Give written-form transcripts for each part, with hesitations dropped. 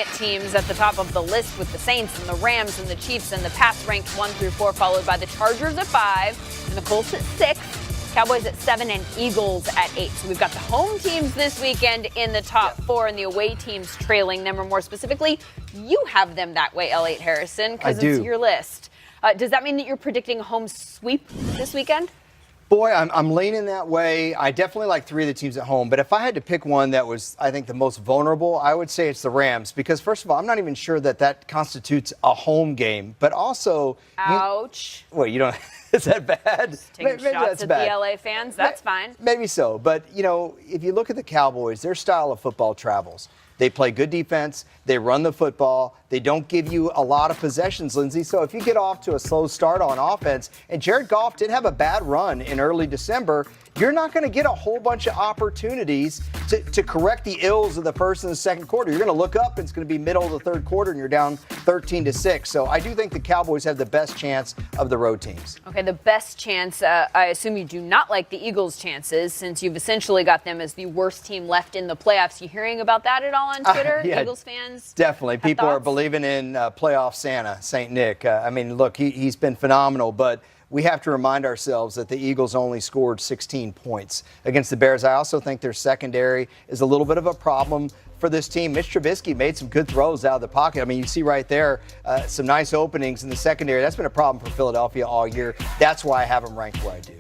Teams at the top of the list with the Saints and the Rams and the Chiefs and the Pats ranked 1 through 4, followed by the Chargers at 5 and the Colts at 6, Cowboys at 7 and Eagles at 8. So we've got the home teams this weekend in the top 4 and the away teams trailing them, or more specifically, you have them that way, L8 Harrison, because it's your list. Does that mean that you're predicting a home sweep this weekend? Boy, I'm leaning that way. I definitely like 3 of the teams at home. But if I had to pick one that was, I think, the most vulnerable, I would say it's the Rams. Because, first of all, I'm not even sure that constitutes a home game. But also... Ouch. Wait, you don't... Is that bad? Just taking shots at the LA fans. That's fine. Maybe so. But, you know, if you look at the Cowboys, their style of football travels. They play good defense. They run the football. They don't give you a lot of possessions, Lindsay. So if you get off to a slow start on offense, and Jared Goff did have a bad run in early December, you're not going to get a whole bunch of opportunities to correct the ills of the first and the second quarter. You're going to look up, and it's going to be middle of the third quarter, and you're down 13-6. So I do think the Cowboys have the best chance of the road teams. Okay, the best chance. I assume you do not like the Eagles' chances, since you've essentially got them as the worst team left in the playoffs. You hearing about that at all on Twitter, yeah, Eagles fans? Definitely. People are believing in playoff Santa, St. Nick. I mean, look, he's been phenomenal, but we have to remind ourselves that the Eagles only scored 16 points against the Bears. I also think their secondary is a little bit of a problem for this team. Mitch Trubisky made some good throws out of the pocket. I mean, you see right there some nice openings in the secondary. That's been a problem for Philadelphia all year. That's why I have them ranked where I do.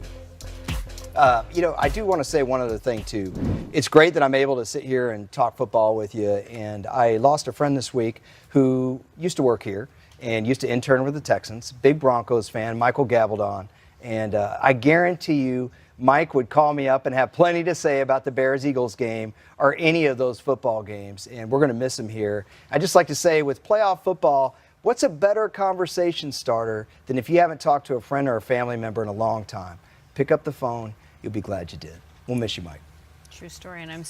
You know, I do want to say one other thing, too. It's great that I'm able to sit here and talk football with you. And I lost a friend this week who used to work here and used to intern with the Texans, big Broncos fan, Michael Gabaldon. And I guarantee you, Mike would call me up and have plenty to say about the Bears-Eagles game or any of those football games. And we're going to miss him here. I'd just like to say, with playoff football, what's a better conversation starter than if you haven't talked to a friend or a family member in a long time? Pick up the phone. You'll be glad you did. We'll miss you, Mike. True story, and I'm